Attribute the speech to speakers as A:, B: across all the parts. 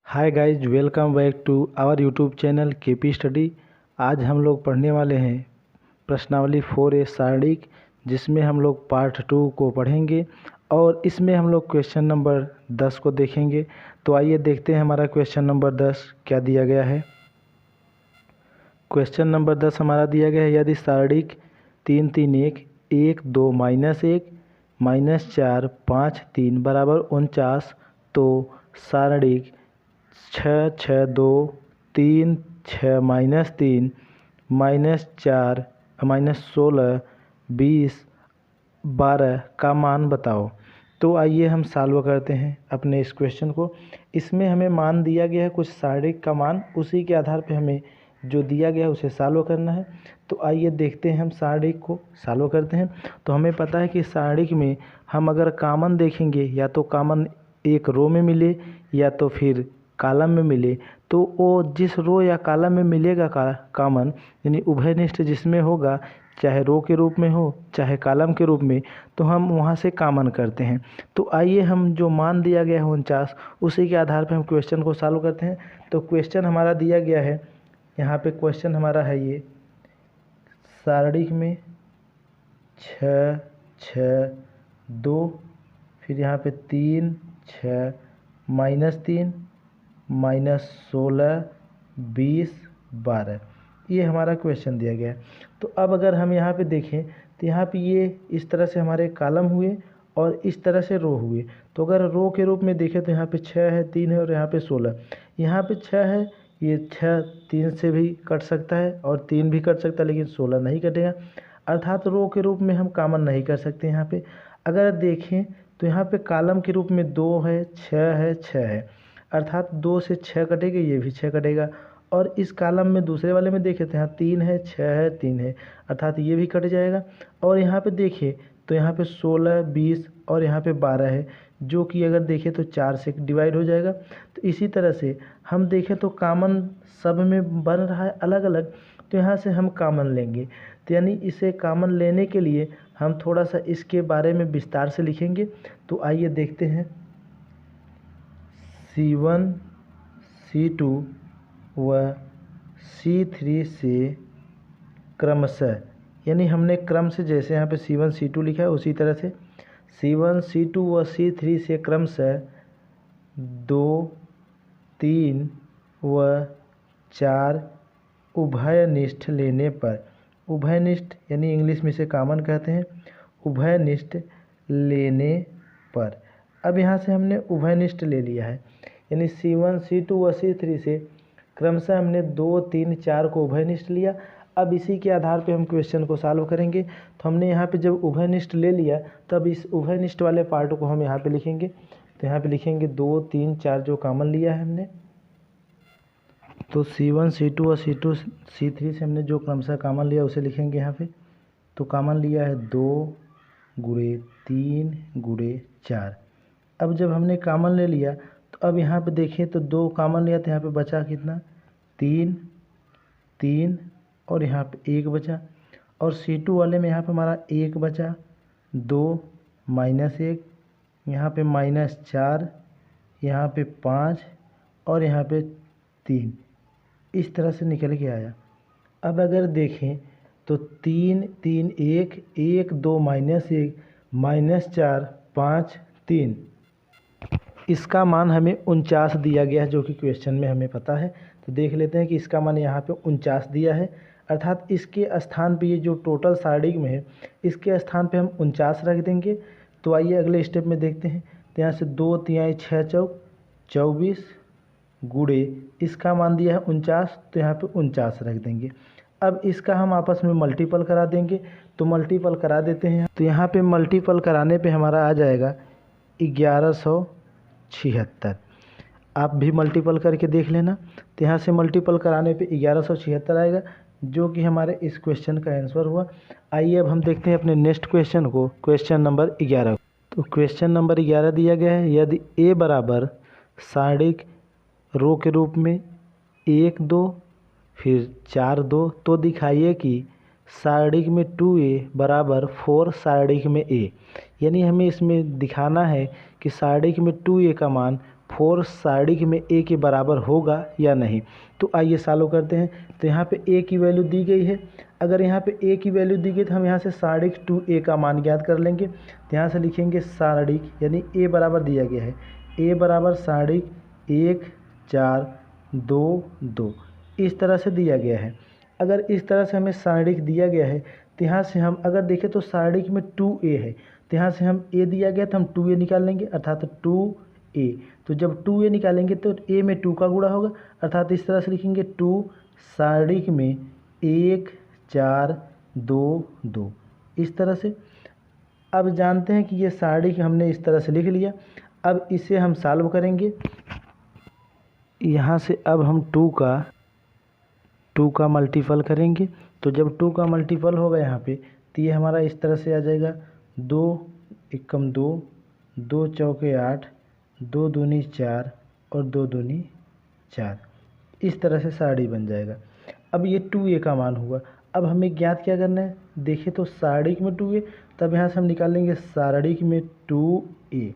A: Hi guys, welcome back to our YouTube channel KP study. आज हम लोग पढ़ने वाले हैं प्रश्नावली 4A शारीरिक, जिसमें हम लोग पार्ट 2 को पढ़ेंगे और इसमें हम लोग क्वेश्चन नंबर 10 को देखेंगे। तो आइए देखते हैं हमारा क्वेश्चन नंबर 10 क्या दिया गया है। क्वेश्चन नंबर 10 हमारा दिया गया है, यदि शारीरिक 3 3 1 1 2 -1 -4 5 3 बराबर 49, तो शारीरिक 6 6 2 3 6 -3 -4 -16 20 12 का मान बताओ। तो आइए हम सॉल्व करते हैं अपने इस क्वेश्चन को। इसमें हमें मान दिया गया है कुछ शारीरिक का मान, उसी के आधार पे हमें जो दिया गया है उसे सॉल्व करना है। तो आइए देखते हैं हम शारीरिक को सॉल्व करते हैं। तो हमें पता है कि शारीरिक में हम अगर कॉमन देखेंगे, या तो कॉमन एक रो में मिले या तो फिर कॉलम में मिले, तो वो जिस रो या कॉलम में मिलेगा कॉमन, यानी उभयनिष्ठ जिसमें होगा, चाहे रो के रूप में हो चाहे कॉलम के रूप में, तो हम वहाँ से कॉमन करते हैं। तो आइए हम जो मान दिया गया है 49, उसी के आधार पर हम क्वेश्चन को सॉल्व करते हैं। तो क्वेश्चन हमारा दिया गया है, यहाँ पे क्वेश्चन हमारा है ये, शारीरिक में 6 6 2, फिर यहाँ पे 3 6 -3 -16 20 12, ये हमारा क्वेश्चन दिया गया है। तो अब अगर हम यहाँ पे देखें तो यहाँ पे ये इस तरह से हमारे कॉलम हुए और इस तरह से रो हुए। तो अगर रो के रूप में देखें तो यहाँ पे 6 है, 3 है और यहाँ पे 16। यहाँ पे 6 है, ये 6 3 से भी कट सकता है और 3 भी कट सकता है, लेकिन 16 नहीं कटेगा, अर्थात रो के रूप में हम कॉमन नहीं कर सकते। यहाँ पे अगर देखें तो यहाँ पे कॉलम के रूप में 2 है, 6 है, 6 है, अर्थात 2 से 6 कटेगा, ये भी 6 कटेगा। और इस कॉलम में दूसरे वाले में देखें तो यहाँ 3 है, 6 है, 3 है, अर्थात ये भी कट जाएगा। और यहाँ पे देखें तो यहाँ पे 16 20 और यहाँ पे 12 है, जो कि अगर देखें तो 4 से डिवाइड हो जाएगा। तो इसी तरह से हम देखें तो कॉमन सब में बन रहा है अलग अलग, तो यहाँ से हम कॉमन लेंगे। तो यानी इसे कॉमन लेने के लिए हम थोड़ा सा इसके बारे में विस्तार से लिखेंगे। तो आइए देखते हैं। C1 C2 व C3 से क्रमशः, यानी हमने क्रम से जैसे यहाँ पे C1 C2 लिखा है उसी तरह से C1 C2 व C3 से क्रमशः 2 3 व 4 उभयनिष्ठ लेने पर, उभयनिष्ठ यानी इंग्लिश में इसे कॉमन कहते हैं, उभयनिष्ठ लेने पर। अब यहाँ से हमने उभयनिष्ठ ले लिया है, यानी C1 C2 व C3 से क्रमशः हमने 2 3 4 को उभयनिष्ठ लिया। अब इसी के आधार पे हम क्वेश्चन को सॉल्व करेंगे। तो हमने यहाँ पे जब उभयनिष्ठ ले लिया, तब इस उभयनिष्ठ वाले पार्ट को हम यहाँ पे लिखेंगे। तो यहाँ पे लिखेंगे 2 3 4 जो कॉमन लिया है हमने, तो C1 C2 और C2 C3 से हमने जो क्रमशः कॉमन लिया उसे लिखेंगे यहाँ पे। तो कॉमन लिया है 2 गुणे 3 गुणे 4। अब जब हमने कॉमन ले लिया तो अब यहाँ पे देखें तो 2 कॉमन लिया, तो यहाँ पे बचा कितना, 3 3 और यहाँ पे 1 बचा। और C2 वाले में यहाँ पे हमारा 1 बचा, 2 -1, यहाँ पे -4, यहाँ पे 5 और यहाँ पे 3, इस तरह से निकल के आया। अब अगर देखें तो 3 3 1 1 2 -1 -4 5 3, इसका मान हमें 49 दिया गया है, जो कि क्वेश्चन में हमें पता है। तो देख लेते हैं कि इसका मान यहाँ पे 49 दिया है, अर्थात इसके स्थान पे, ये जो टोटल शारीरिक में है इसके स्थान पे हम 49 रख देंगे। तो आइए अगले स्टेप में देखते हैं। तो यहाँ से 2 3 6 चौक 24 गुणे इसका मान दिया है 49, तो यहाँ पे 49 रख देंगे। अब इसका हम आपस में मल्टीपल करा देंगे। तो मल्टीपल करा देते हैं। तो यहाँ पे मल्टीपल कराने पे हमारा आ जाएगा 1176। आप भी मल्टीपल करके देख लेना। तो यहाँ से मल्टीपल कराने पे 1176 आएगा, जो कि हमारे इस क्वेश्चन का आंसर हुआ। आइए अब हम देखते हैं अपने नेक्स्ट क्वेश्चन को, क्वेश्चन नंबर 11। तो क्वेश्चन नंबर 11 दिया गया है, यदि A बराबर शारीरिक रो के रूप में 1 2 फिर 4 2, तो दिखाइए कि शारीरिक में 2A बराबर 4 शारीरिक में A, यानी हमें इसमें दिखाना है कि शारीरिक में 2A का मान 4 सारणिक में ए के बराबर होगा या नहीं। तो आइए सॉल्व करते हैं। तो यहाँ पे ए की वैल्यू दी गई है। अगर यहाँ पे ए की वैल्यू दी गई तो हम यहाँ से सारणिक 2a का मान ज्ञात कर लेंगे। तो यहाँ से लिखेंगे सारणिक, यानी ए बराबर दिया गया है, ए बराबर सारणिक 1 4 2 2 इस तरह से दिया गया है। अगर इस तरह से हमें सारणिक दिया गया है तो यहाँ से हम अगर देखें तो सारणिक में 2a है, तो यहाँ से हम a दिया गया तो हम 2a निकाल लेंगे, अर्थात 2a। तो जब 2a निकालेंगे तो a में 2 का गुणा होगा, अर्थात इस तरह से लिखेंगे 2 सारणिक में 1 4 2 2 इस तरह से। अब जानते हैं कि ये सारणिक हमने इस तरह से लिख लिया। अब इसे हम सॉल्व करेंगे। यहाँ से अब हम 2 का मल्टीपल करेंगे। तो जब 2 का मल्टीपल होगा यहाँ पे तो ये हमारा इस तरह से आ जाएगा 2 एकम 2 2 चौके 8 2 दूनी 4 और 2 दूनी 4 इस तरह से सारणी बन जाएगा। अब ये 2a का मान हुआ। अब हमें ज्ञात क्या करना है, देखें तो सारणिक में 2a, तब यहाँ से हम निकालेंगे सारणिक में 2a।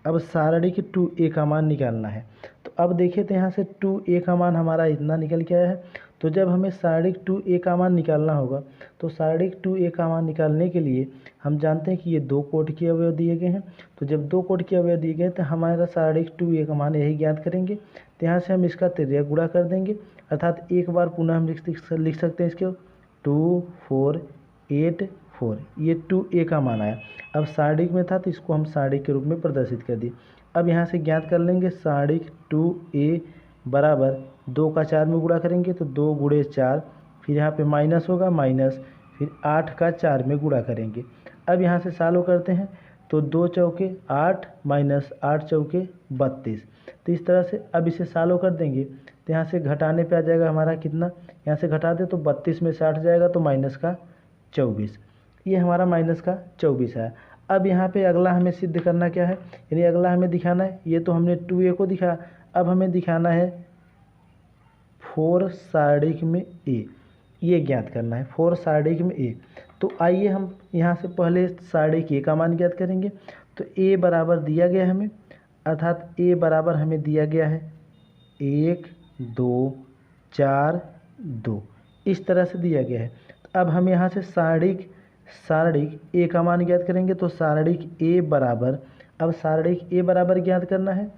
A: अब सारणिक 2a का मान निकालना है। तो अब देखें तो यहाँ से 2a का मान हमारा इतना निकल के आया है। तो जब हमें सारणिक 2a का मान निकालना होगा तो सारणिक 2a का मान निकालने के लिए हम जानते हैं कि ये 2 कोटि के अवयव दिए गए हैं। तो जब 2 कोटि के अवयव दिए गए तो हमारा सारणिक 2a का मान यही ज्ञात करेंगे। तो यहाँ से हम इसका त्रिज्या गुणा कर देंगे, अर्थात एक बार पुनः हम लिख सकते हैं इसके 2 4 8 4, ये 2a का मान आया। अब सारणिक में था तो इसको हम सारणिक के रूप में प्रदर्शित कर दिए। अब यहाँ से ज्ञात कर लेंगे सारणिक 2a बराबर 2 का 4 में गुणा करेंगे तो 2 गुणे 4, फिर यहाँ पे माइनस होगा माइनस, फिर 8 का 4 में गुणा करेंगे। अब यहाँ से सॉल्व करते हैं तो 2 चौके 8 माइनस 8 चौके 32। तो इस तरह से अब इसे सॉल्व कर देंगे तो यहाँ से घटाने पे आ जाएगा हमारा कितना, यहाँ से घटा दे तो 32 में से 8 जाएगा तो माइनस का 24, ये हमारा माइनस का 24 है। अब यहाँ पे अगला हमें सिद्ध करना क्या है, यानी अगला हमें दिखाना है, ये तो हमने 2a को दिखाया, अब हमें दिखाना है 4 सारणिक में a, ये ज्ञात करना है 4 सारणिक में a। तो आइए हम यहाँ से पहले सारणिक a का मान ज्ञात करेंगे। तो a बराबर दिया गया है हमें, अर्थात a बराबर हमें दिया गया है 1 2 4 2 इस तरह से दिया गया है। अब हम यहाँ से सारणिक a का मान ज्ञात करेंगे। तो सारणिक a बराबर, अब सारणिक a बराबर ज्ञात करना है।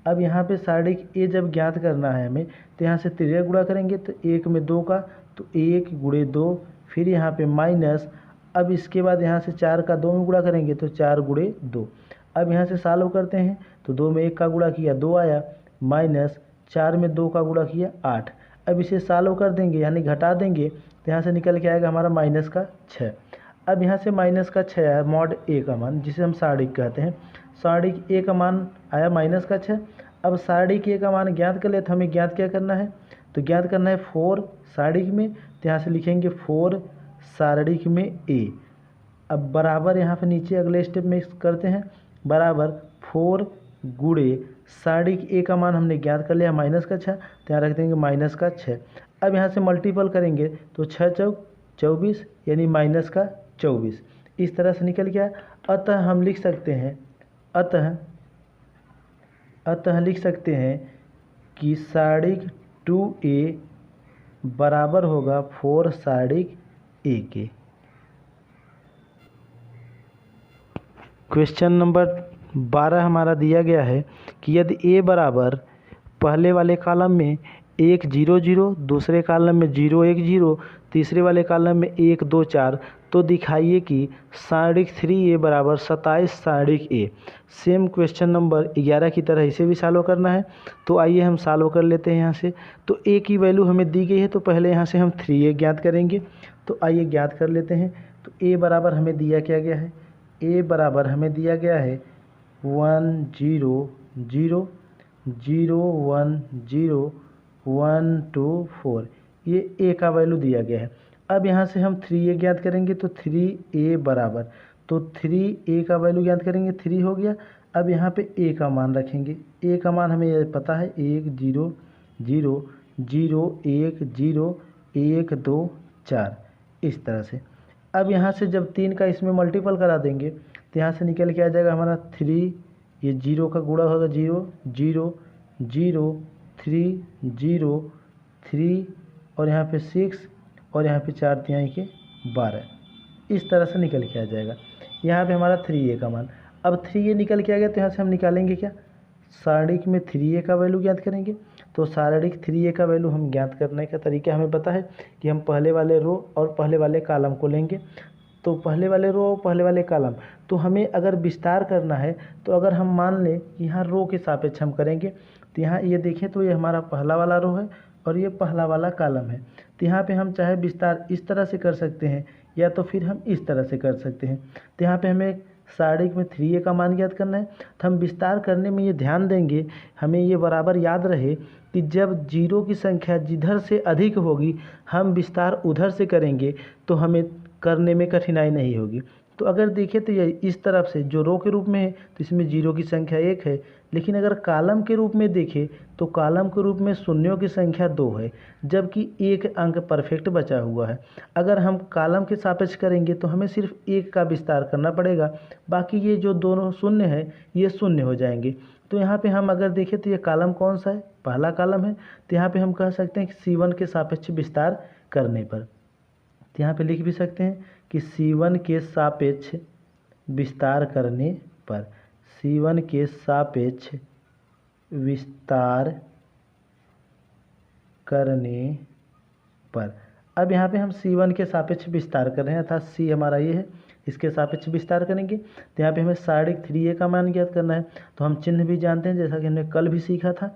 A: अब यहाँ पे सारणिक a जब ज्ञात करना है हमें तो यहाँ से त्रिज्या गुणा करेंगे तो 1 में 2 का, तो 1 गुणे 2, फिर यहाँ पे माइनस, अब इसके बाद यहाँ से 4 का 2 में गुणा करेंगे तो 4 गुणे 2। अब यहाँ से सॉल्व करते हैं तो 2 में 1 का गुणा किया 2 आया, माइनस 4 में 2 का गुणा किया 8। अब इसे सॉल्व कर देंगे यानी घटा देंगे तो यहाँ से निकल के आएगा हमारा माइनस का 6। अब यहाँ से माइनस का 6 आया मॉड a का मान, जिसे हम सारणिक कहते हैं। सारणिक a का मान आया माइनस का 6। अब सारणिक a का मान ज्ञात कर ले तो हमें ज्ञात क्या करना है, तो ज्ञात करना है 4 सारणिक में, तो यहाँ से लिखेंगे 4 सारणिक में a। अब बराबर यहाँ पे नीचे अगले स्टेप में करते हैं, बराबर 4 गुणे सारणिक a का मान हमने ज्ञात कर लिया माइनस का 6, तो यहाँ रख देंगे माइनस का 6। अब यहाँ से मल्टीपल करेंगे तो 6 चौक 24 यानी माइनस का 24 इस तरह से निकल गया। अतः हम लिख सकते हैं, अतः लिख सकते हैं कि सारणिक 2a बराबर होगा 4 सारणिक a के। क्वेश्चन नंबर 12 हमारा दिया गया है कि यदि a बराबर पहले वाले कॉलम में 1 0 0, दूसरे कॉलम में 0 1 0, तीसरे वाले कॉलम में 1 2 4, तो दिखाइए कि सारणिक 3a बराबर 27 सारणिक a। सेम क्वेश्चन नंबर 11 की तरह इसे भी सॉल्व करना है। तो आइए हम सॉल्व कर लेते हैं यहाँ से। तो a की वैल्यू हमें दी गई है तो पहले यहाँ से हम 3a ज्ञात करेंगे। तो आइए ज्ञात कर लेते हैं। तो a बराबर हमें दिया क्या गया है, a बराबर हमें दिया गया है 1 0 0 0 1 0 1 2 4, ये a का वैल्यू दिया गया है। अब यहाँ से हम 3a ज्ञात करेंगे तो 3a बराबर, तो 3a का वैल्यू ज्ञात करेंगे 3 हो गया। अब यहाँ पे a का मान रखेंगे, a का मान हमें ये पता है 1 0 0 0 1 0 1 2 4 इस तरह से। अब यहाँ से जब 3 का इसमें मल्टीपल करा देंगे तो यहाँ से निकल के आ जाएगा हमारा 3 ये 0 का गुणा होगा 0 0 0 3 0 3 और यहाँ पे 6 और यहाँ पे 4 तिहाई के 12। इस तरह से निकल के आ जाएगा। यहाँ पे हमारा 3a का मान, अब 3a निकल के आ गया तो यहाँ से हम निकालेंगे क्या, सारणिक में 3a का वैल्यू ज्ञात करेंगे। तो सारणिक 3a का वैल्यू हम ज्ञात करने का तरीका हमें पता है कि हम पहले वाले रो और पहले वाले कॉलम को लेंगे। तो पहले वाले रो और पहले वाले कॉलम, तो हमें अगर विस्तार करना है तो अगर हम मान लें कि यहाँ रो के सापेक्ष हम करेंगे, तो यहाँ ये देखें तो ये हमारा पहला वाला रो है और ये पहला वाला कॉलम है। तो यहाँ पे हम चाहे विस्तार इस तरह से कर सकते हैं या तो फिर हम इस तरह से कर सकते हैं। तो यहाँ पे हमें सारणिक में 3a का मान ज्ञात करना है, तो हम विस्तार करने में ये ध्यान देंगे, हमें ये बराबर याद रहे कि जब जीरो की संख्या जिधर से अधिक होगी हम विस्तार उधर से करेंगे तो हमें करने में कठिनाई नहीं होगी। तो अगर देखें तो ये इस तरफ से जो रो के रूप में है तो इसमें जीरो की संख्या 1 है, लेकिन अगर कॉलम के रूप में देखें तो कॉलम के रूप में शून्यों की संख्या 2 है, जबकि एक अंक परफेक्ट बचा हुआ है। अगर हम कॉलम के सापेक्ष करेंगे तो हमें सिर्फ 1 का विस्तार करना पड़ेगा, बाकी ये जो दोनों शून्य है ये शून्य हो जाएंगे। तो यहाँ पे हम अगर देखें तो ये कॉलम कौन सा है, पहला कॉलम है। तो यहाँ पे हम कह सकते हैं कि C1 के सापेक्ष विस्तार करने पर, तो यहाँ पे लिख भी सकते हैं कि C1 के सापेक्ष विस्तार करने पर, C1 के सापेक्ष विस्तार करने पर। अब यहाँ पे हम C1 के सापेक्ष विस्तार कर रहे हैं, अर्थात C हमारा ये है, इसके सापेक्ष विस्तार करेंगे। तो यहाँ पे हमें सारणिक 3a का मान ज्ञात करना है, तो हम चिन्ह भी जानते हैं जैसा कि हमने कल भी सीखा था।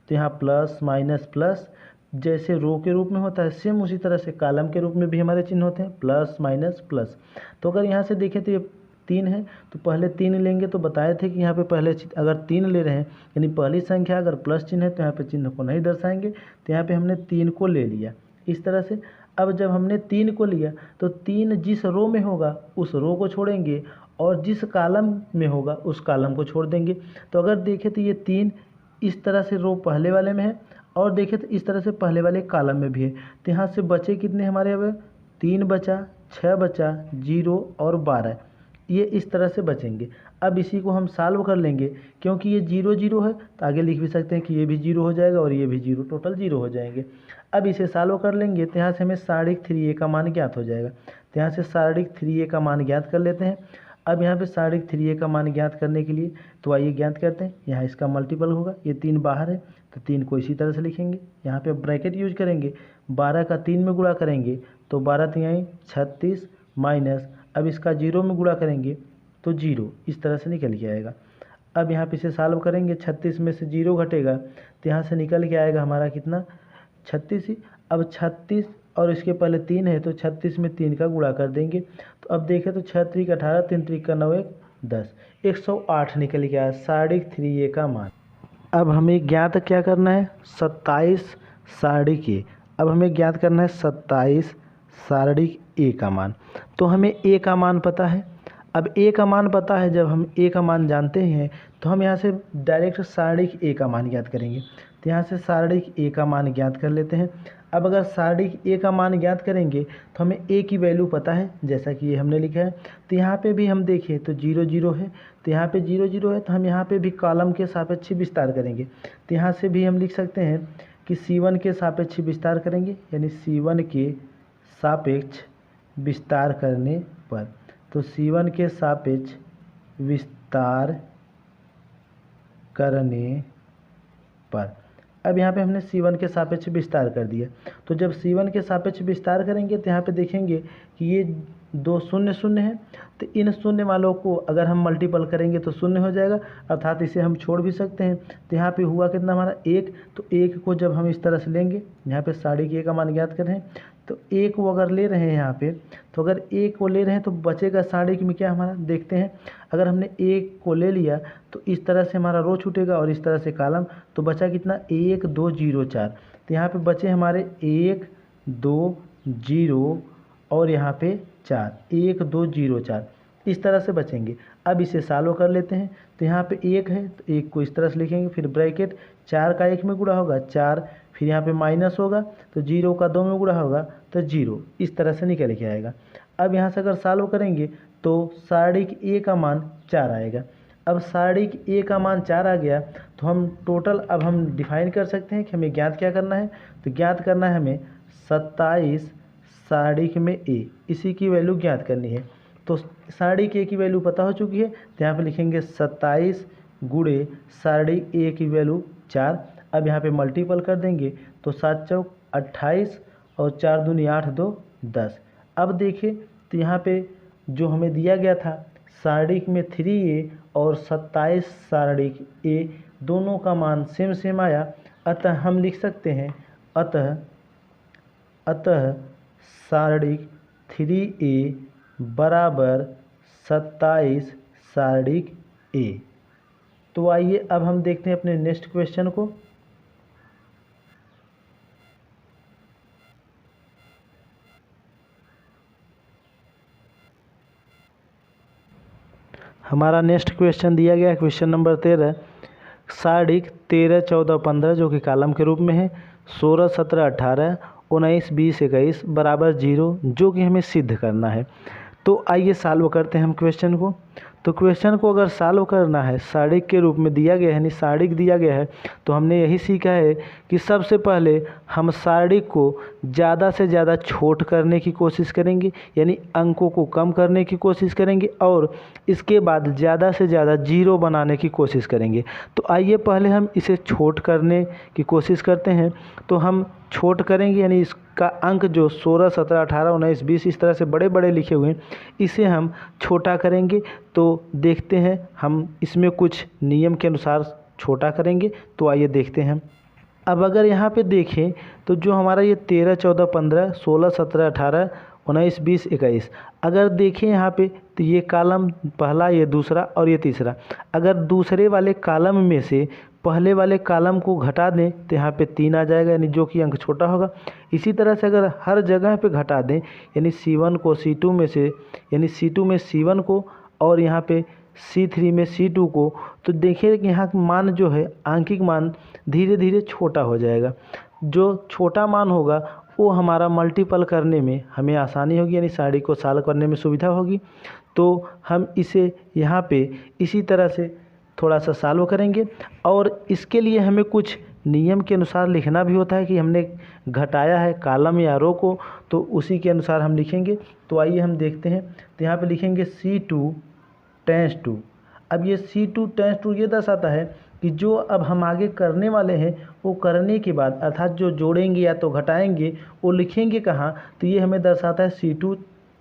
A: तो यहाँ प्लस माइनस प्लस जैसे रो के रूप में होता है सेम उसी तरह से कॉलम के रूप में भी हमारे चिन्ह होते हैं, प्लस माइनस प्लस। तो अगर यहाँ से देखें तो ये 3 है, तो पहले 3 लेंगे, तो बताए थे कि यहाँ पे पहले अगर 3 ले रहे हैं यानी पहली संख्या अगर प्लस चिन्ह है तो यहाँ पे चिन्ह को नहीं दर्शाएंगे। तो यहाँ पे हमने 3 को ले लिया इस तरह से। अब जब हमने 3 को लिया तो 3 जिस रो में होगा उस रो को छोड़ेंगे और जिस कॉलम में होगा उस कॉलम को छोड़ देंगे। तो अगर देखें तो ये 3 इस तरह से रो पहले वाले में है और देखें तो इस तरह से पहले वाले कॉलम में भी है। तो यहाँ से बचे कितने हमारे, अब 3 बचा, 6 बचा, 0 और 12, ये इस तरह से बचेंगे। अब इसी को हम सॉल्व कर लेंगे, क्योंकि ये 0 0 है तो आगे लिख भी सकते हैं कि ये भी 0 हो जाएगा और ये भी 0, टोटल 0 हो जाएंगे। अब इसे सॉल्व कर लेंगे तो यहाँ से हमें सारणिक 3a का मान ज्ञात हो जाएगा। तो यहाँ से सारणिक 3a का मान ज्ञात कर लेते हैं। अब यहाँ पे सारणिक 3a का मान ज्ञात करने के लिए तो आइए ज्ञात करते हैं। यहाँ इसका मल्टीपल होगा, ये 3 बाहर है तो 3 को इसी तरह से लिखेंगे। यहाँ पे ब्रैकेट यूज करेंगे, 12 का 3 में गुणा करेंगे तो 12 तिहाई 36 माइनस, अब इसका 0 में गुणा करेंगे तो 0, इस तरह से निकल के आएगा। अब यहाँ पे इसे सॉल्व करेंगे, 36 में से 0 घटेगा तो यहाँ से निकल के आएगा हमारा कितना, 36 ही। अब 36 और इसके पहले 3 है तो 36 में 3 का गुणा कर देंगे। तो अब देखें तो 6 3 18, 3 3 9 1 10, 108 निकल के आया सारणिक 3a का मान। अब हमें ज्ञात क्या करना है, 27 सारणिक a। अब हमें ज्ञात करना है 27 सारणिक a का मान। तो हमें a का मान पता है। अब a का मान पता है, जब हम a का मान जानते हैं तो हम यहाँ से डायरेक्ट सारणिक a का मान ज्ञात करेंगे। तो यहाँ से सारणिक a का मान ज्ञात कर लेते हैं। अब अगर सारणिक a का मान ज्ञात करेंगे तो हमें a की वैल्यू पता है जैसा कि ये हमने लिखा है। तो यहाँ पे भी हम देखें तो 0 0 है, तो यहाँ पे 0 0 है तो हम यहाँ पे भी कॉलम के सापेक्ष विस्तार करेंगे। तो यहाँ से भी हम लिख सकते हैं कि C1 के सापेक्ष विस्तार करेंगे, यानी C1 के सापेक्ष विस्तार करने पर। तो C1 के सापेक्ष विस्तार करने पर, अब यहाँ पे हमने C1 के सापेक्ष विस्तार कर दिया। तो जब C1 के सापेक्ष विस्तार करेंगे तो यहाँ पे देखेंगे कि ये 2 शून्य शून्य है, तो इन शून्य वालों को अगर हम मल्टीपल करेंगे तो शून्य हो जाएगा, अर्थात इसे हम छोड़ भी सकते हैं। तो यहाँ पे हुआ कितना हमारा 1, तो 1 को जब हम इस तरह से लेंगे, यहाँ पे सारणिक a का मान ज्ञात कर रहे हैं, तो 1 को अगर ले रहे हैं यहाँ पे, तो अगर 1 को ले रहे हैं तो बचेगा सारणिक में क्या हमारा, देखते हैं। अगर हमने 1 को ले लिया तो इस तरह से हमारा रो छूटेगा और इस तरह से कॉलम, तो बचा कितना 1 2 0 4। तो यहाँ पे बचे हमारे 1 2 0 और यहाँ पे 4, 1 2 0 4, इस तरह से बचेंगे। अब इसे सॉल्व कर लेते हैं। तो यहाँ पे 1 है तो 1 को इस तरह से लिखेंगे, फिर ब्रैकेट 4 का 1 में गुणा होगा 4, फिर यहाँ पे माइनस होगा तो 0 का 2 में गुणा होगा तो 0, इस तरह से निकल के आएगा। अब यहाँ से अगर सॉल्व करेंगे तो सारणिक a का मान 4 आएगा। अब सारणिक ए का मान 4 आ गया, तो हम टोटल अब हम डिफाइन कर सकते हैं कि हमें ज्ञात क्या करना है। तो ज्ञात करना है हमें 27 सारणिक में ए, इसी की वैल्यू ज्ञात करनी है। तो सारणिक ए की वैल्यू पता हो चुकी है, तो यहाँ पे लिखेंगे 27 गुणे सारणिक ए की वैल्यू 4। अब यहाँ पे मल्टीपल कर देंगे तो 7 चौक 28 और 4 दूनी 8 2 10। अब देखिए तो यहाँ पे जो हमें दिया गया था सारणिक में 3a और 27 सारणिक ए दोनों का मान सेम सेम आया, अतः हम लिख सकते हैं अतः सारणिक 3a बराबर 27 सारणिक ए। तो आइए अब हम देखते हैं अपने नेक्स्ट क्वेश्चन को। हमारा नेक्स्ट क्वेश्चन दिया गया है क्वेश्चन नंबर 13, सारणिक 13 14 15 जो कि कॉलम के रूप में है, 16 17 18 19 20 21 बराबर 0 जो कि हमें सिद्ध करना है। तो आइए सॉल्व करते हैं हम क्वेश्चन को। तो क्वेश्चन को अगर सॉल्व करना है सारणिक के रूप में दिया गया है, यानी सारणिक दिया गया है, तो हमने यही सीखा है कि सबसे पहले हम सारणिक को ज़्यादा से ज़्यादा छोट करने की कोशिश करेंगे, यानी अंकों को कम करने की कोशिश करेंगे और इसके बाद ज़्यादा से ज़्यादा जीरो बनाने की कोशिश करेंगे। तो आइए पहले हम इसे छोट करने की कोशिश करते हैं। तो हम छोट करेंगे, यानी इसका अंक जो 16 17 18 19 20 इस तरह से बड़े बड़े लिखे हुए हैं, इसे हम छोटा करेंगे। तो देखते हैं हम इसमें कुछ नियम के अनुसार छोटा करेंगे। तो आइए देखते हैं। अब अगर यहाँ पे देखें तो जो हमारा ये 13 14 15 16 17 18 19 20 21, अगर देखें यहाँ पे तो ये कॉलम पहला, ये दूसरा और ये तीसरा। अगर दूसरे वाले कॉलम में से पहले वाले कॉलम को घटा दें तो यहाँ पे 3 आ जाएगा, यानी जो कि अंक छोटा होगा। इसी तरह से अगर हर जगह पे घटा दें, यानी C1 को C2 में से, यानी C2 में C1 को और यहाँ पे C3 में C2 को, तो देखिए कि यहाँ मान जो है आंकिक मान धीरे धीरे छोटा हो जाएगा। जो छोटा मान होगा वो हमारा मल्टीपल करने में हमें आसानी होगी, यानी सारणिक को सॉल्व करने में सुविधा होगी। तो हम इसे यहाँ पे इसी तरह से थोड़ा सा सॉल्व करेंगे और इसके लिए हमें कुछ नियम के अनुसार लिखना भी होता है कि हमने घटाया है कॉलम या रो को, तो उसी के अनुसार हम लिखेंगे। तो आइए हम देखते हैं। तो यहाँ पे लिखेंगे C2 टेंस टू। अब ये C2 टेंस टू ये दर्शाता है कि जो अब हम आगे करने वाले हैं वो करने के बाद, अर्थात जो जोड़ेंगे या तो घटाएंगे वो लिखेंगे कहाँ, तो ये हमें दर्शाता है C2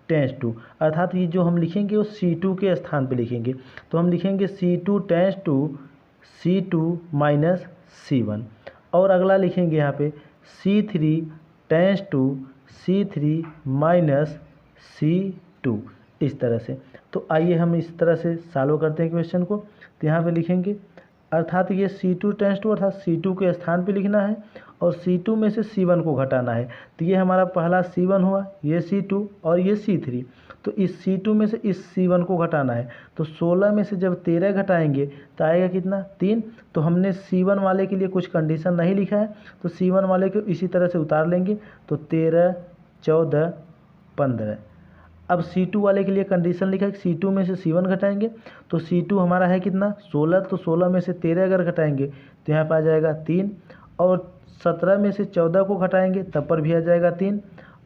A: टेंस टू, अर्थात ये जो हम लिखेंगे वो C2 के स्थान पे लिखेंगे। तो हम लिखेंगे C2 tense to C2 minus C1, और अगला लिखेंगे यहाँ पे C3 tense to C3 minus C2, इस तरह से। तो आइए हम इस तरह से सॉल्व करते हैं क्वेश्चन को। तो यहाँ पे लिखेंगे, अर्थात ये C2 टेंस टू अर्थात C2 के स्थान पे लिखना है और C2 में से C1 को घटाना है। तो ये हमारा पहला C1 हुआ, ये C2 और ये C3। तो इस C2 में से इस C1 को घटाना है। तो 16 में से जब 13 घटाएंगे तो आएगा कितना, 3। तो हमने C1 वाले के लिए कुछ कंडीशन नहीं लिखा है, तो C1 वाले को इसी तरह से उतार लेंगे। तो 13 14 15। अब C2 वाले के लिए कंडीशन लिखा है कि C2 में से C1 घटाएंगे, तो C2 हमारा है कितना 16, तो 16 में से 13 अगर घटाएंगे तो यहाँ पर आ जाएगा 3, और 17 में से 14 को घटाएंगे तब पर भी आ जाएगा 3,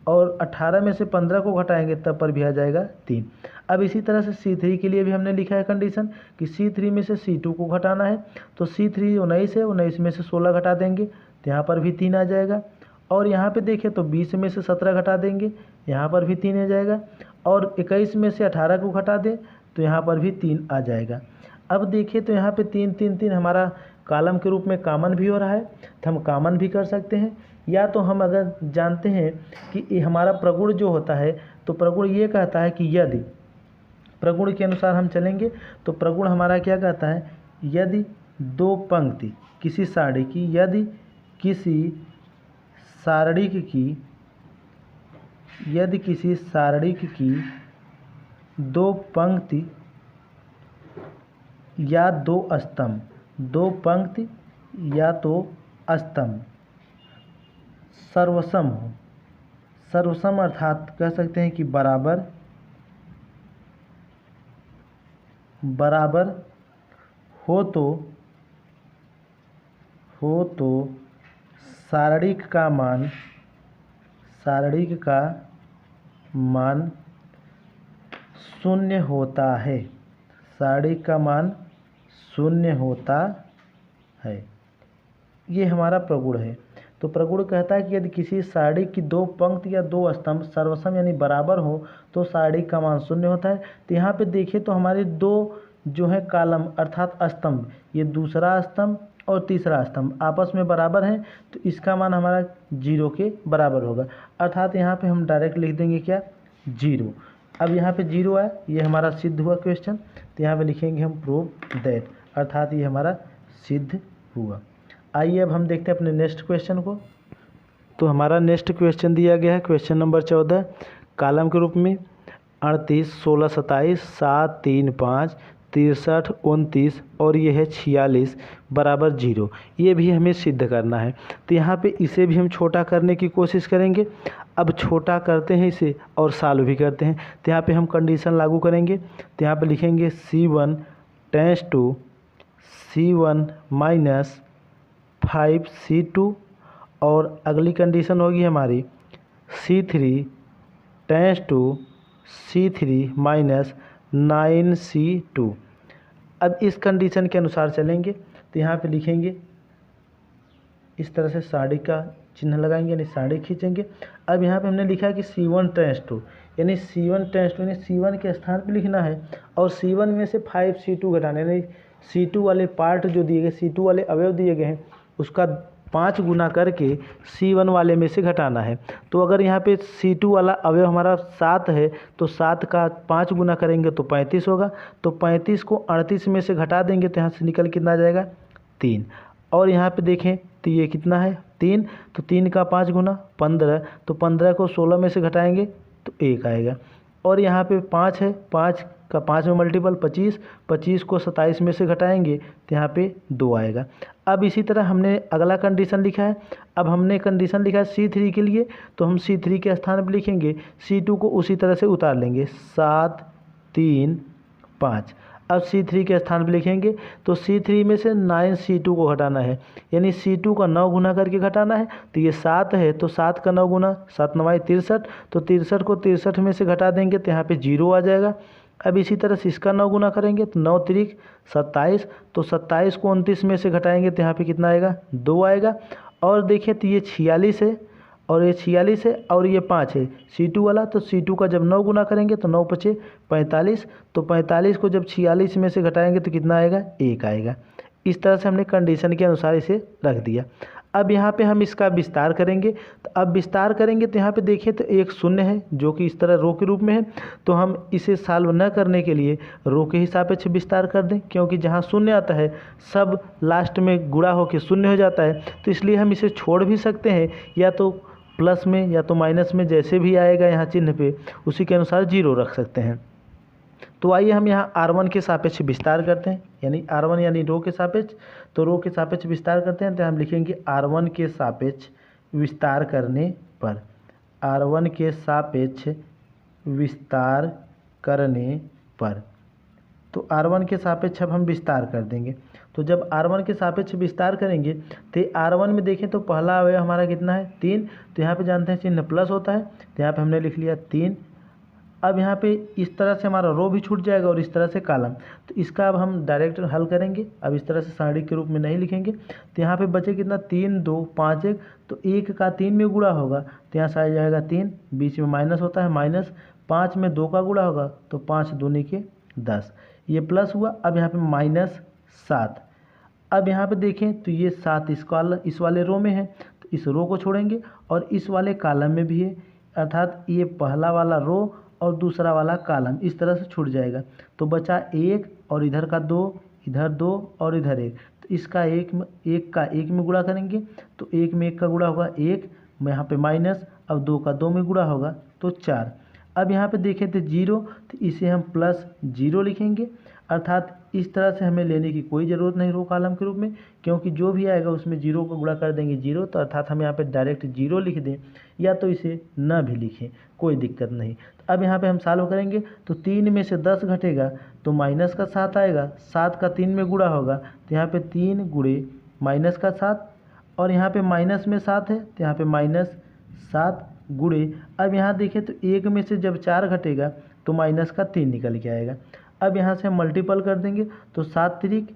A: और 18 में से 15 को घटाएंगे तब पर भी आ जाएगा 3। अब इसी तरह से C3 के लिए भी हमने लिखा है कंडीशन कि C3 में से C2 को घटाना है। तो C3 19 है, 19 में से 16 घटा देंगे तो यहाँ पर भी 3 आ जाएगा। और यहाँ पे देखें तो 20 में से 17 घटा देंगे, यहाँ पर भी 3 आ जाएगा। और 21 में से 18 को घटा दें तो यहाँ पर भी 3 आ जाएगा। अब देखिए तो यहाँ पे 3 3 3 हमारा कॉलम के रूप में कॉमन भी हो रहा है, तो हम कॉमन भी कर सकते हैं। या तो हम अगर जानते हैं कि ये हमारा प्रगुण जो होता है, तो प्रगुण ये कहता है कि यदि, प्रगुण के अनुसार हम चलेंगे तो प्रगुण हमारा क्या कहता है, यदि दो पंक्ति किसी सारणी की, यदि किसी सारणिक की दो पंक्ति या दो स्तंभ, दो पंक्ति या तो स्तंभ सर्वसम हो, सर्वसम अर्थात कह सकते हैं कि बराबर हो तो सारणिक का मान शून्य होता है। सारणिक का मान शून्य होता है। ये हमारा प्रगुण है। तो प्रगुण कहता है कि यदि किसी सारणी की दो पंक्ति या दो स्तंभ सर्वसम यानी बराबर हो तो सारणी का मान शून्य होता है। तो यहाँ पे देखिए तो हमारे दो जो है कॉलम अर्थात स्तंभ, ये दूसरा स्तंभ और तीसरा स्तंभ आपस में बराबर हैं, तो इसका मान हमारा 0 के बराबर होगा। अर्थात यहाँ पे हम डायरेक्ट लिख देंगे क्या, 0। अब यहाँ पे 0 है, ये हमारा सिद्ध हुआ क्वेश्चन। तो यहाँ पे लिखेंगे हम प्रूव दैट, अर्थात ये हमारा सिद्ध हुआ। आइए अब हम देखते हैं अपने नेक्स्ट क्वेश्चन को। तो हमारा नेक्स्ट क्वेश्चन दिया गया है क्वेश्चन नंबर 14 कॉलम के रूप में 38, 16, 27, 7, 3, 5, 63, 29 और ये है 46 बराबर 0। ये भी हमें सिद्ध करना है। तो यहाँ पे इसे भी हम छोटा करने की कोशिश करेंगे। अब छोटा करते हैं इसे और सॉल्व भी करते हैं। तो यहाँ पे हम कंडीशन लागू करेंगे। तो यहाँ पे लिखेंगे C1 tense to C1 minus 5C2 और अगली कंडीशन होगी हमारी C3 tense to C3 minus 9C2। अब इस कंडीशन के अनुसार चलेंगे। तो यहाँ पे लिखेंगे इस तरह से साड़ी का चिन्ह लगाएंगे यानी साड़ी खींचेंगे। अब यहाँ पे हमने लिखा कि C1 टेंस टू यानी C1 टेंस टू यानी C1 के स्थान पे लिखना है और C1 में से 5C2 घटाना यानी C2 वाले पार्ट जो दिए गए, C2 वाले अवयव दिए गए हैं उसका 5 गुना करके C1 वाले में से घटाना है। तो अगर यहाँ पे C2 वाला अवयव हमारा 7 है तो 7 का 5 गुना करेंगे तो 35 होगा। तो 35 को 38 में से घटा देंगे तो यहाँ से निकल कितना आ जाएगा, 3। और यहाँ पे देखें तो ये कितना है, 3। तो 3 का 5 गुना 15, तो 15 को 16 में से घटाएंगे तो 1 आएगा। और यहाँ पे 5 है, 5 का 5 में मल्टीपल 25, 25 को 27 में से घटाएंगे तो यहाँ पे 2 आएगा। अब इसी तरह हमने अगला कंडीशन लिखा है। अब हमने कंडीशन लिखा है C3 के लिए, तो हम C3 के स्थान पर लिखेंगे C2 को उसी तरह से उतार लेंगे 7, 3, 5। अब C3 के स्थान पर लिखेंगे तो C3 में से 9C2 को घटाना है यानी C2 का 9 गुना करके घटाना है। तो ये 7 है तो 7 का 9 गुना 7 9 63, तो 63 को 63 में से घटा देंगे तो यहाँ पे 0 आ जाएगा। अब इसी तरह से इसका 9 गुना करेंगे तो 9 त्रिक 27, तो 27 को 29 में से घटाएंगे तो यहाँ पे कितना आएगा, 2 आएगा। और देखिए तो ये 46 है और ये 46 है और ये 5 है C2 वाला, तो C2 का जब 9 गुना करेंगे तो 9 पचे 45, तो 45 को जब 46 में से घटाएंगे तो कितना आएगा, 1 आएगा। इस तरह से हमने कंडीशन के अनुसार इसे रख दिया। अब यहाँ पे हम इसका विस्तार करेंगे। तो अब विस्तार करेंगे तो यहाँ पे देखिए तो एक शून्य है जो कि इस तरह रो के रूप में है, तो हम इसे सॉल्व न करने के लिए रो के हिसाब से विस्तार कर दें, क्योंकि जहाँ शून्य आता है सब लास्ट में गुणा होकर शून्य हो जाता है। तो इसलिए हम इसे छोड़ भी सकते हैं, या तो प्लस में या तो माइनस में, जैसे भी आएगा यहाँ चिन्ह पे उसी के अनुसार 0 रख सकते हैं। तो आइए हम यहाँ R1 के सापेक्ष विस्तार करते हैं, यानी R1 यानी रो के सापेक्ष, तो रो के सापेक्ष विस्तार करते हैं। तो हम लिखेंगे R1 के सापेक्ष विस्तार करने पर, R1 के सापेक्ष विस्तार करने पर, तो R1 के सापेक्ष अब हम विस्तार कर देंगे। तो जब R1 के सापेक्ष विस्तार करेंगे तो R1 में देखें तो पहला अवयव हमारा कितना है, 3। तो यहाँ पे जानते हैं चिन्ह प्लस होता है, तो यहाँ पे हमने लिख लिया 3। अब यहाँ पे इस तरह से हमारा रो भी छूट जाएगा और इस तरह से कॉलम, तो इसका अब हम डायरेक्ट हल करेंगे। अब इस तरह से सारणी के रूप में नहीं लिखेंगे। तो यहाँ पे बचे कितना, 3 2 5 1, तो 1 का 3 में गुणा होगा तो यहाँ से आ जाएगा 3, बीच में माइनस होता है माइनस, 5 में 2 का गुणा होगा तो 5 दूनी के 10, ये प्लस हुआ। अब यहाँ पे माइनस 7। अब यहाँ पे देखें तो ये 7 इस वाले रो में है, तो इस रो को छोड़ेंगे और इस वाले कॉलम में भी है, अर्थात ये पहला वाला रो और दूसरा वाला कॉलम इस तरह से छूट जाएगा। तो बचा 1 और इधर का 2, इधर 2 और इधर 1, तो इसका 1 का 1 में गुणा करेंगे तो 1 में 1 का गुणा होगा 1, यहाँ पे माइनस, अब 2 का 2 में गुणा होगा तो 4। अब यहाँ पे देखें तो 0, तो इसे हम +0 लिखेंगे, अर्थात इस तरह से हमें लेने की कोई ज़रूरत नहीं रो कॉलम के रूप में, क्योंकि जो भी आएगा उसमें जीरो को गुणा कर देंगे जीरो, तो अर्थात हम यहाँ पे डायरेक्ट जीरो लिख दें या तो इसे न भी लिखें, कोई दिक्कत नहीं। तो अब यहाँ पे हम सॉल्व करेंगे तो 3 में से 10 घटेगा तो माइनस का 7 आएगा, 7 का 3 में गुणा होगा तो यहाँ पे 3 गुणे माइनस का 7, और यहाँ पे माइनस में 7 है तो यहाँ पे -7 गुणे, अब यहाँ देखें तो 1 में से जब 4 घटेगा तो माइनस का 3 निकल के आएगा। अब यहाँ से हम मल्टीपल कर देंगे तो 7 त्रिक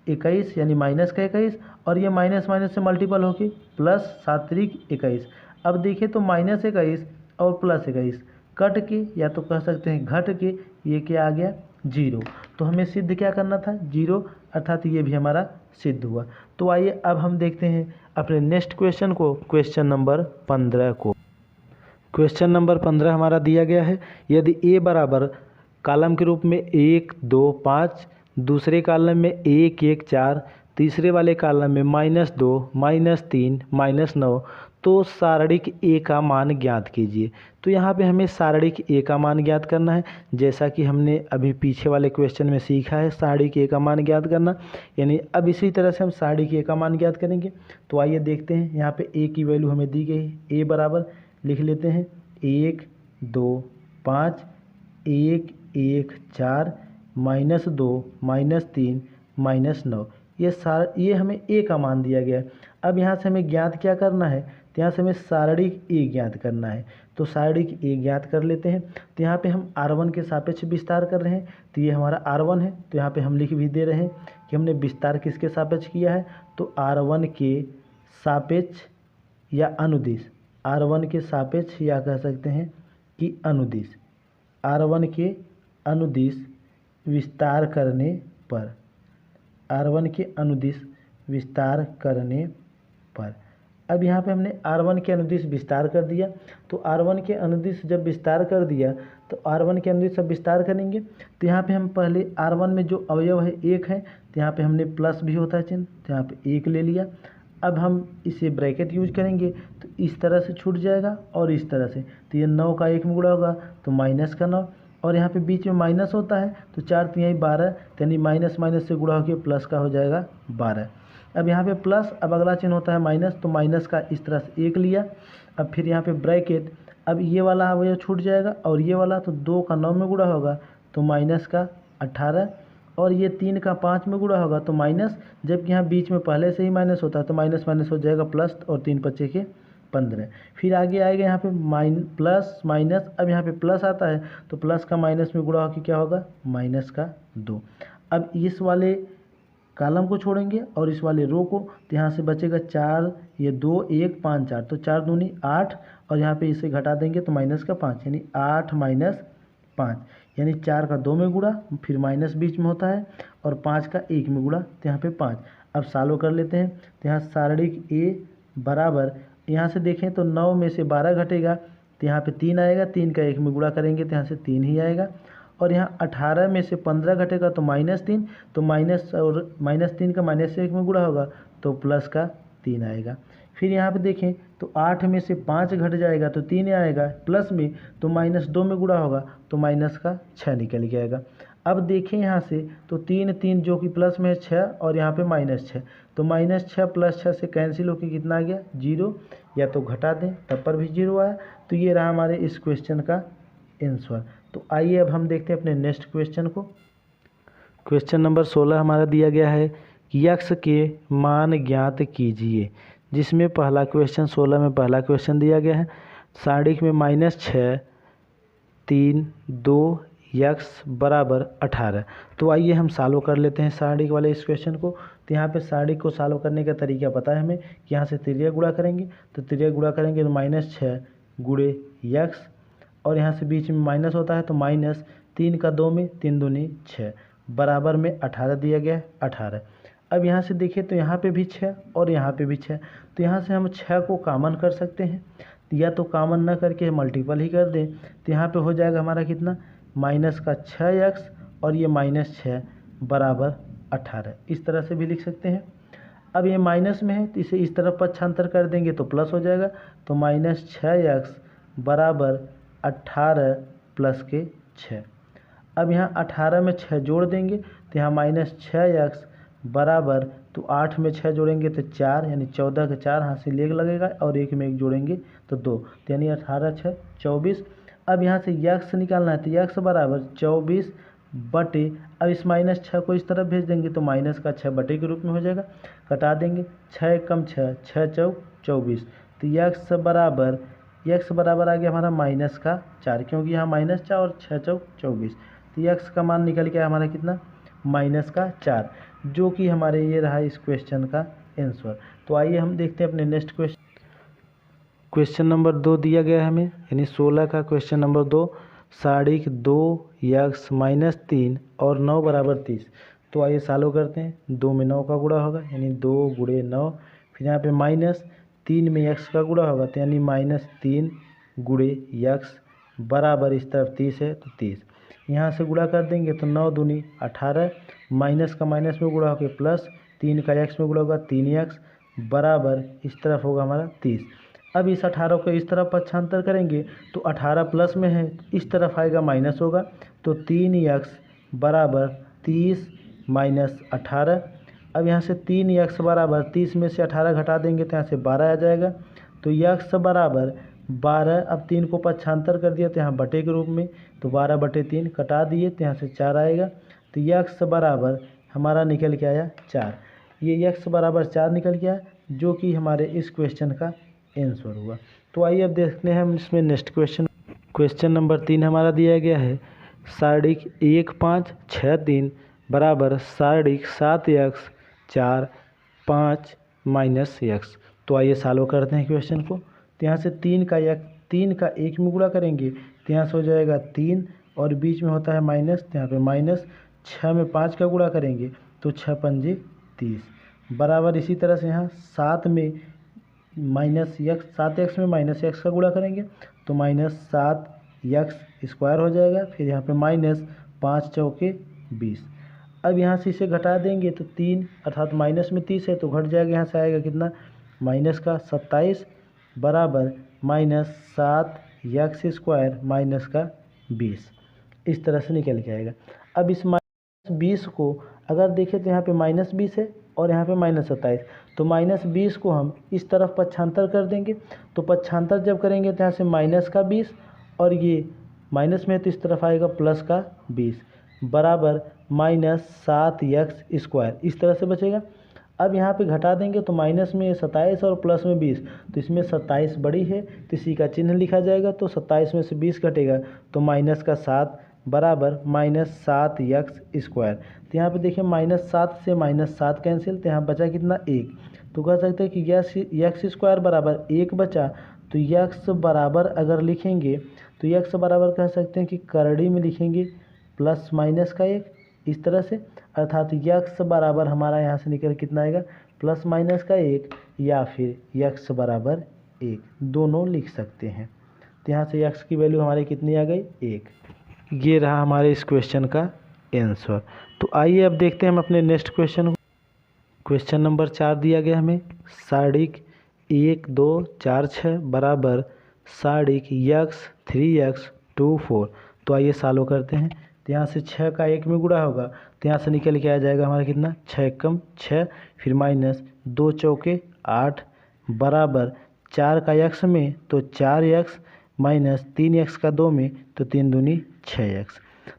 A: 21 यानी माइनस का 21, और ये माइनस माइनस से मल्टीपल होके प्लस 7 त्रिक 21। अब देखें तो -21 और +21 कट के या तो कह सकते हैं घट के ये क्या आ गया 0, तो हमें सिद्ध क्या करना था 0, अर्थात ये भी हमारा सिद्ध हुआ। तो आइए अब हम देखते हैं अपने नेक्स्ट क्वेश्चन को, क्वेश्चन नंबर 15 को। क्वेश्चन नंबर 15 हमारा दिया गया है, यदि ए बराबर कॉलम के रूप में 1 2 5, दूसरे कॉलम में 1 1 4, तीसरे वाले कॉलम में -2 -3 -9, तो सारणिक ए का मान ज्ञात कीजिए। तो यहाँ पे हमें सारणिक ए का मान ज्ञात करना है, जैसा कि हमने अभी पीछे वाले क्वेश्चन में सीखा है सारणिक ए का मान ज्ञात करना, यानी अब इसी तरह से हम सारणिक ए का मान ज्ञात करेंगे। तो आइए देखते हैं, यहाँ पे ए की वैल्यू हमें दी गई है, ए बराबर लिख लेते हैं 1 2 5 1 1 4 -2 -3 -9, ये हमें ए का मान दिया गया है। अब यहाँ से हमें ज्ञात क्या करना है, तो यहाँ से हमें सारणिक ए ज्ञात करना है, तो सारणिक ए ज्ञात कर लेते हैं। तो यहाँ पे हम R1 के सापेक्ष विस्तार कर रहे हैं, तो ये हमारा R1 है, तो यहाँ पे हम लिख भी दे रहे हैं कि हमने विस्तार किसके सापेक्ष किया है, तो R1 के सापेक्ष या अनुदिश, R1 के सापेक्ष या कह सकते हैं कि अनुदिश, R1 के अनुदिश विस्तार करने पर, R1 के अनुदिश विस्तार करने पर। अब यहाँ पे हमने R1 के अनुदिश विस्तार कर दिया, तो R1 के अनुदिश जब विस्तार कर दिया तो R1 के अनुदिश अब विस्तार करेंगे, तो यहाँ पे हम पहले R1 में जो अवयव है 1 है, तो यहाँ पे हमने प्लस भी होता है चिन्ह, तो यहाँ पे 1 ले लिया। अब हम इसे ब्रैकेट यूज करेंगे तो इस तरह से छूट जाएगा और इस तरह से, तो ये 9 का 1 में गुणा होगा तो माइनस का 9, और यहाँ पे बीच में माइनस होता है तो 4 तिहाई 12, यानी माइनस माइनस से गुणा होकर प्लस का हो जाएगा 12। अब यहाँ पे प्लस, अब अगला चिन्ह होता है माइनस, तो माइनस का इस तरह से 1 लिया। अब फिर यहाँ पे ब्रैकेट, अब ये वाला अवयव छूट जाएगा और ये वाला, तो 2 का 9 में गुणा होगा तो माइनस का 18, और ये 3 का 5 में गुणा होगा तो माइनस, जबकि यहाँ बीच में पहले से ही माइनस होता है तो माइनस माइनस हो जाएगा प्लस, और 3 पच्चे के 15। फिर आगे आएगा यहाँ पे प्लस माइनस, अब यहाँ पे प्लस आता है तो प्लस का माइनस में गुणा होकर क्या होगा -2। अब इस वाले कॉलम को छोड़ेंगे और इस वाले रो को, तो यहाँ से बचेगा 4, ये 2 1 5 4, तो 4 दूनी 8, और यहाँ पे इसे घटा देंगे तो माइनस का 5, यानी 8 - 5, यानी 4 का 2 में गुणा, फिर माइनस बीच में होता है, और 5 का 1 में गुणा, तो यहाँ पे 5। अब सॉल्व कर लेते हैं, तो यहाँ सारणिक ए बराबर, यहाँ से देखें तो 9 में से 12 घटेगा तो यहाँ पे 3 आएगा, 3 का 1 में गुणा करेंगे तो यहाँ से 3 ही आएगा, और यहाँ 18 में से 15 घटेगा तो -3, तो माइनस और -3 का माइनस से 1 में गुणा होगा तो प्लस का 3 आएगा। फिर यहाँ पे देखें तो 8 में से 5 घट जाएगा तो 3 आएगा प्लस में, तो -2 में गुणा होगा तो माइनस का 6 निकल के आएगा। अब देखें यहाँ से तो 3 3 जो कि प्लस में है 6, और यहाँ पे -6, तो -6 + 6 से कैंसिल होकर कितना आ गया 0, या तो घटा दें तब पर भी 0 आया। तो ये रहा हमारे इस क्वेश्चन का आंसर। तो आइए अब हम देखते हैं अपने नेक्स्ट क्वेश्चन को। क्वेश्चन नंबर 16 हमारा दिया गया है कि यक्स के मान ज्ञात कीजिए, जिसमें पहला क्वेश्चन 16 में पहला क्वेश्चन दिया गया है सारणिक में -6 3 2 यक्स बराबर 18। तो आइए हम सॉल्व कर लेते हैं सारणिक वाले इस क्वेश्चन को। तो यहाँ पे सारणिक को सॉल्व करने का तरीका पता है हमें कि यहाँ से त्रिज्या गुणा करेंगे, तो त्रिज्या गुणा करेंगे तो -6 गुणे यक्स, और यहाँ से बीच में माइनस होता है तो माइनस 3 का 2 में 3 दूनी 6 बराबर में 18 दिया गया है 18। अब यहाँ से देखिए तो यहाँ पे भी 6 और यहाँ पे भी 6, तो यहाँ से हम 6 को कॉमन कर सकते हैं, या तो कॉमन ना करके मल्टीपल ही कर दें, तो यहाँ पे हो जाएगा हमारा कितना माइनस का 6x, और ये -6 बराबर 18, इस तरह से भी लिख सकते हैं। अब ये माइनस में है तो इसे इस तरफ पक्षांतर कर देंगे तो प्लस हो जाएगा, तो -6x बराबर 18 + 6। अब यहाँ 18 में 6 जोड़ देंगे तो तो यहाँ -6x बराबर, तो 8 में 6 जोड़ेंगे तो 4, यानी 14 का 4 हाथ से लेग लगेगा और 1 में 1 जोड़ेंगे तो 2, तो यानी 18 6 24। अब यहाँ से यक्स निकालना है, तो यक्स बराबर 24 बटे, अब इस -6 को इस तरफ भेज देंगे तो माइनस का 6 बटे के रूप में हो जाएगा, कटा देंगे, 6 कम 6, 6 चौक 24, तो यक्स बराबर आ गया हमारा -4, क्योंकि यहाँ -4 और 6 चौक 24, तो यक्स का मान निकल के हमारा कितना -4, जो कि हमारे ये रहा इस क्वेश्चन का आंसर। तो आइए हम देखते हैं अपने नेक्स्ट क्वेश्चन नंबर 2 दिया गया है हमें, यानी 16 का क्वेश्चन नंबर 2, साढ़िक 2x -3 और 9 बराबर 30। तो आइए सॉल्व करते हैं। 2 में 9 का गुणा होगा, यानी 2 गुणे 9, फिर यहाँ पे -3 में x का गुणा होगा, तो यानी -3 गुणे x बराबर, इस तरफ 30 है तो 30, यहाँ से गुणा कर देंगे तो 9 दूनी 18, माइनस का माइनस में गुणा होकर प्लस, 3 का x में गुणा होगा 3x बराबर, इस तरफ होगा हमारा 30। अब इस 18 को इस तरफ पक्षांतर करेंगे तो 18 प्लस में है, इस तरफ आएगा माइनस होगा, तो 3x बराबर 30 माइनस 18। अब यहाँ से 3x बराबर 30 में से 18 घटा देंगे तो यहाँ से 12 आ जाएगा, तो x बराबर 12। अब 3 को पक्षांतर कर दिया तो यहाँ बटे के रूप में, तो 12/3 कटा दिए तो यहाँ से 4 आएगा, तो x बराबर हमारा निकल के आया 4। ये x बराबर 4 निकल गया, जो कि हमारे इस क्वेश्चन का आंसर हुआ। तो आइए अब देखते हैं हम इसमें नेक्स्ट क्वेश्चन नंबर 3 हमारा दिया गया है, साढ़िक 1 5 6 3 बराबर साढ़िक 7x 4 5 -x। तो आइए सॉल्व करते हैं क्वेश्चन को। तो यहाँ से 3 का 1 में गुणा करेंगे तो यहाँ से हो जाएगा 3 और बीच में होता है माइनस, तो यहाँ पे माइनस, 6 में 5 का गुणा करेंगे तो 6 पंजे 30 बराबर, इसी तरह से यहाँ 7 में -7x में -x का गुणा करेंगे तो -7x स्क्वायर हो जाएगा, फिर यहाँ पे -5 चौके 20। अब यहाँ से इसे घटा देंगे तो 3 अर्थात माइनस में 30 है तो घट जाएगा, यहाँ से आएगा कितना माइनस का 27 बराबर -7x स्क्वायर माइनस का 20, इस तरह से निकल के आएगा। अब इस -20 को अगर देखें तो यहाँ पे -20 है और यहाँ पे -27, तो -20 को हम इस तरफ पक्षांतर कर देंगे, तो पक्षांतर जब करेंगे तो यहाँ से माइनस का 20 और ये माइनस में है तो इस तरफ आएगा प्लस का 20 बराबर -7x स्क्वायर, इस तरह से बचेगा। अब यहाँ पे घटा देंगे तो माइनस में 27 और प्लस में 20, तो इसमें 27 बड़ी है तो इसी का चिन्ह लिखा जाएगा, तो 27 में से 20 घटेगा तो माइनस का 7 बराबर -7x स्क्वायर। तो यहाँ पे देखिए -7 से -7 कैंसिल, तो यहाँ बचा कितना 1, तो कह सकते हैं कि x स्क्वायर बराबर 1 बचा। तो x बराबर अगर लिखेंगे तो x बराबर कह सकते हैं कि करड़ी में लिखेंगे प्लस माइनस का 1, इस तरह से, अर्थात x बराबर हमारा यहाँ से निकल कितना आएगा प्लस माइनस का 1 या फिर x बराबर 1, दोनों लिख सकते हैं। तो यहाँ से x की वैल्यू हमारी कितनी आ गई 1। ये रहा हमारे इस क्वेश्चन का आंसर। तो आइए अब देखते हैं हम अपने नेक्स्ट क्वेश्चन को। क्वेश्चन नंबर 4 दिया गया हमें, साढ़िक 1 2 4 6 बराबर साढ़िक x 3x 2 4। तो आइए सॉल्व करते हैं। तो यहाँ से 6 का 1 में गुणा होगा तो यहाँ से निकल के आ जाएगा हमारा कितना 6 कम 6, फिर माइनस 2 चौके 8 बराबर 4 का x में तो 4x माइनस 3x का 2 में तो 3 दूनी 6x।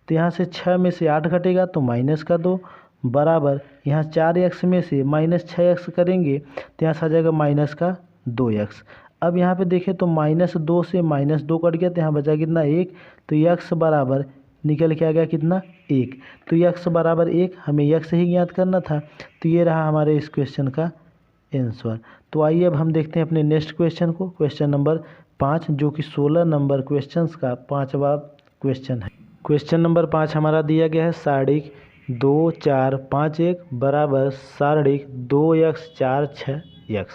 A: तो यहाँ से 6 में से 8 घटेगा तो माइनस का 2 बराबर, यहाँ 4x में से -6x करेंगे तो यहाँ से आ जाएगा माइनस का 2x। अब यहाँ पे देखें तो -2 से -2 कट गया तो यहाँ बचा कितना 1, तो x बराबर निकल के आ गया कितना 1। तो x बराबर 1 हमें x ही ज्ञात करना था। तो ये रहा हमारे इस क्वेश्चन का आंसर। तो आइए अब हम देखते हैं अपने नेक्स्ट क्वेश्चन को, क्वेश्चन नंबर 5, जो कि 16 नंबर क्वेश्चंस का 5वां क्वेश्चन है। क्वेश्चन नंबर 5 हमारा दिया गया है, साढ़िक 2 4 5 1 बराबर साढ़िक 2x 4 6x।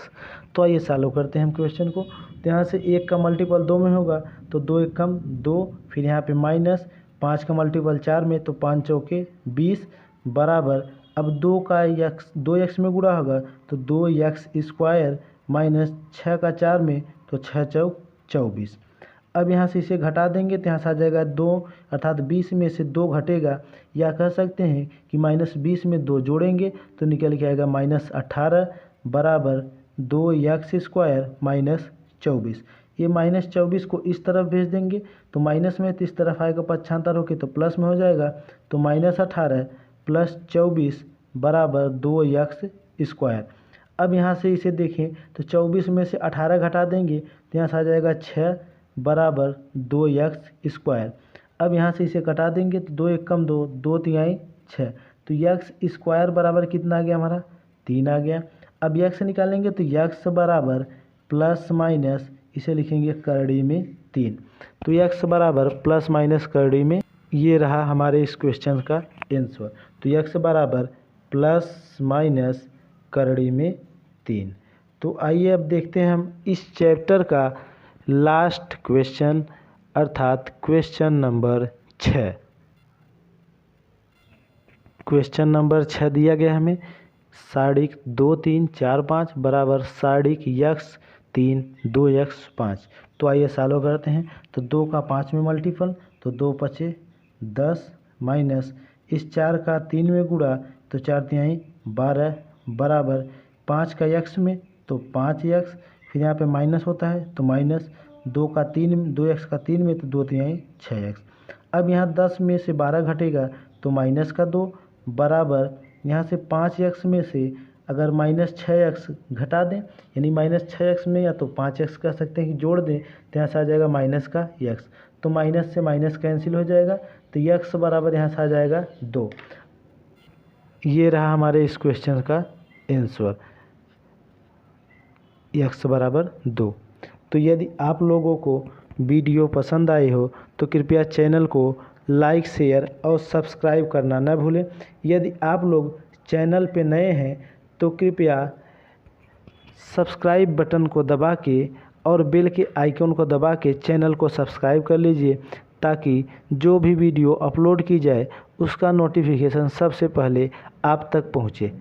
A: तो आइए सॉल्व करते हैं हम क्वेश्चन को। तो यहाँ से 1 का मल्टीपल 2 में होगा तो 2 1 कम 2, फिर यहाँ पे माइनस 5 का मल्टीपल 4 में तो 5 चौके 20 बराबर, अब 2x में गुणा होगा तो 2x स्क्वायर माइनस 6 का 4 में तो 6 चौक 24। अब यहाँ से इसे घटा देंगे तो यहाँ से आ जाएगा 2, अर्थात 20 में से 2 घटेगा, या कह सकते हैं कि -20 में 2 जोड़ेंगे तो निकल के आएगा -18 बराबर 2x² -24। ये -24 को इस तरफ भेज देंगे तो माइनस में, तो इस तरफ आएगा पक्षांतर होके तो प्लस में हो जाएगा, तो -18 + 24 बराबर 2x²। अब यहाँ से इसे देखें तो 24 में से 18 घटा देंगे तो यहाँ से आ जाएगा 6 बराबर 2x²। अब यहाँ से इसे घटा देंगे तो 2 × 1 = 2, 2 × 3 = 6, तो x² बराबर कितना आ गया हमारा 3 आ गया। अब x निकालेंगे तो x बराबर ± इसे लिखेंगे करड़ी में 3, तो x बराबर ± ये रहा हमारे इस क्वेश्चन का आंसर। तो x बराबर ± करड़ी में 3। तो आइए अब देखते हैं हम इस चैप्टर का लास्ट क्वेश्चन, अर्थात क्वेश्चन नंबर 6। क्वेश्चन नंबर 6 दिया गया हमें, * 2 3 4 5 बराबर * x 3 2x5। तो आइए सॉल्व करते हैं। तो 2 का 5 में मल्टीपल तो 2 × 5 = 10 माइनस इस 4 का 3 में गुणा तो 4 × 3 = 12 बराबर 5 का x में तो 5x, फिर यहाँ पे माइनस होता है तो -2x का 3 में तो 2 × 3 = 6x। अब यहाँ 10 में से 12 घटेगा तो -2 बराबर यहाँ से 5x में से अगर -6x घटा दें, यानी -6x में या तो 5x कह सकते हैं कि जोड़ दें तो यहाँ से आ जाएगा -x, तो माइनस से माइनस कैंसिल हो जाएगा तो x बराबर यहाँ से आ जाएगा 2। ये रहा हमारे इस क्वेश्चन का आंसर, x बराबर 2। तो यदि आप लोगों को वीडियो पसंद आई हो तो कृपया चैनल को लाइक, शेयर और सब्सक्राइब करना न भूलें। यदि आप लोग चैनल पे नए हैं तो कृपया सब्सक्राइब बटन को दबा के और बेल के आइकन को दबा के चैनल को सब्सक्राइब कर लीजिए, ताकि जो भी वीडियो अपलोड की जाए उसका नोटिफिकेशन सबसे पहले आप तक पहुँचे।